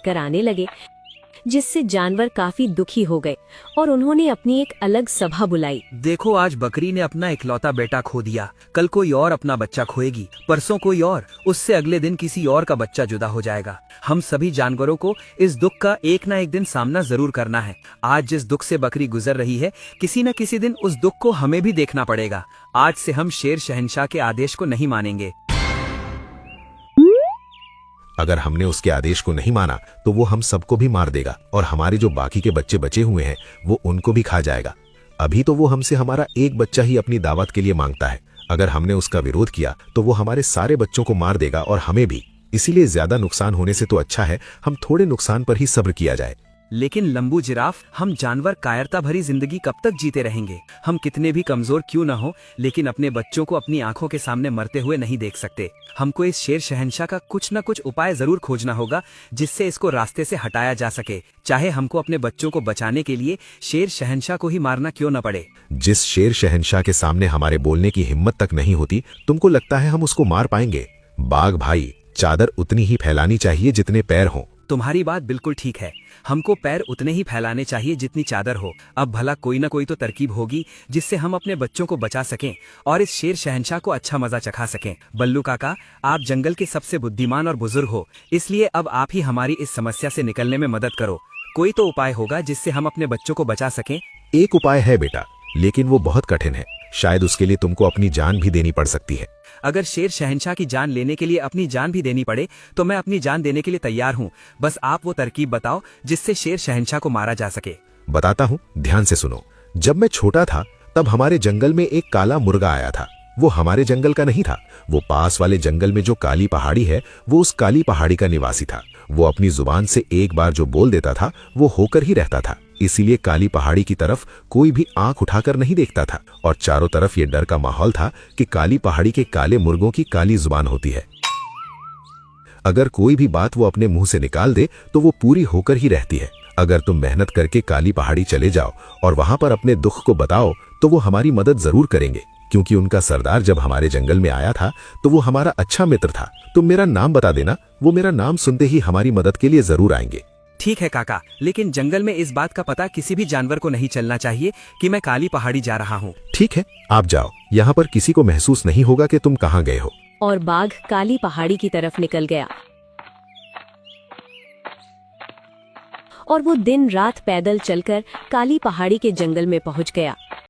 कर आने लगे, जिससे जानवर काफी दुखी हो गए और उन्होंने अपनी एक अलग सभा बुलाई। देखो, आज बकरी ने अपना इकलौता बेटा खो दिया, कल कोई और अपना बच्चा खोएगी, परसों कोई और, उससे अगले दिन किसी और का बच्चा जुदा हो जाएगा। हम सभी जानवरों को इस दुख का एक ना एक दिन सामना जरूर करना है। आज जिस दुख से बकरी गुजर रही है, किसी न किसी दिन उस दुख को हमें भी देखना पड़ेगा। आज से हम शेर शहंशाह के आदेश को नहीं मानेंगे। अगर हमने उसके आदेश को नहीं माना तो वो हम सबको भी मार देगा और हमारे जो बाकी के बच्चे बचे हुए हैं वो उनको भी खा जाएगा। अभी तो वो हमसे हमारा एक बच्चा ही अपनी दावत के लिए मांगता है। अगर हमने उसका विरोध किया तो वो हमारे सारे बच्चों को मार देगा और हमें भी। इसीलिए ज्यादा नुकसान होने से तो अच्छा है हम थोड़े नुकसान पर ही सब्र किया जाए। लेकिन लंबू जिराफ, हम जानवर कायरता भरी जिंदगी कब तक जीते रहेंगे? हम कितने भी कमजोर क्यों न हो, लेकिन अपने बच्चों को अपनी आंखों के सामने मरते हुए नहीं देख सकते। हमको इस शेर शहंशाह का कुछ न कुछ उपाय जरूर खोजना होगा, जिससे इसको रास्ते से हटाया जा सके, चाहे हमको अपने बच्चों को बचाने के लिए शेर शहंशाह को ही मारना क्यों न पड़े। जिस शेर शहंशाह के सामने हमारे बोलने की हिम्मत तक नहीं होती, तुमको लगता है हम उसको मार पाएंगे? बाघ भाई, चादर उतनी ही फैलानी चाहिए जितने पैर हों। तुम्हारी बात बिल्कुल ठीक है, हमको पैर उतने ही फैलाने चाहिए जितनी चादर हो। अब भला कोई ना कोई तो तरकीब होगी जिससे हम अपने बच्चों को बचा सकें और इस शेर शहंशाह को अच्छा मजा चखा सकें। बल्लू काका, आप जंगल के सबसे बुद्धिमान और बुजुर्ग हो, इसलिए अब आप ही हमारी इस समस्या से निकलने में मदद करो। कोई तो उपाय होगा जिससे हम अपने बच्चों को बचा सकें। एक उपाय है बेटा, लेकिन वो बहुत कठिन है। शायद उसके लिए तुमको अपनी जान भी देनी पड़ सकती है। अगर शेर शहंशाह की जान लेने के लिए अपनी जान भी देनी पड़े तो मैं अपनी जान देने के लिए तैयार हूँ। बस आप वो तरकीब बताओ जिससे शेर शहंशाह को मारा जा सके। बताता हूँ, ध्यान से सुनो। जब मैं छोटा था तब हमारे जंगल में एक काला मुर्गा आया था। वो हमारे जंगल का नहीं था, वो पास वाले जंगल में जो काली पहाड़ी है वो उस काली पहाड़ी का निवासी था। वो अपनी जुबान से एक बार जो बोल देता था वो होकर ही रहता था। इसीलिए काली पहाड़ी की तरफ कोई भी आंख उठाकर नहीं देखता था और चारों तरफ ये डर का माहौल था कि काली पहाड़ी के काले मुर्गों की काली जुबान होती है। अगर कोई भी बात वो अपने मुंह से निकाल दे तो वो पूरी होकर ही रहती है। अगर तुम मेहनत करके काली पहाड़ी चले जाओ और वहां पर अपने दुख को बताओ तो वो हमारी मदद जरूर करेंगे, क्योंकि उनका सरदार जब हमारे जंगल में आया था तो वो हमारा अच्छा मित्र था। तुम मेरा नाम बता देना, वो मेरा नाम सुनते ही हमारी मदद के लिए जरूर आएंगे। ठीक है काका, लेकिन जंगल में इस बात का पता किसी भी जानवर को नहीं चलना चाहिए कि मैं काली पहाड़ी जा रहा हूँ। ठीक है, आप जाओ, यहाँ पर किसी को महसूस नहीं होगा कि तुम कहाँ गए हो। और बाघ काली पहाड़ी की तरफ निकल गया और वो दिन रात पैदल चलकर काली पहाड़ी के जंगल में पहुंच गया।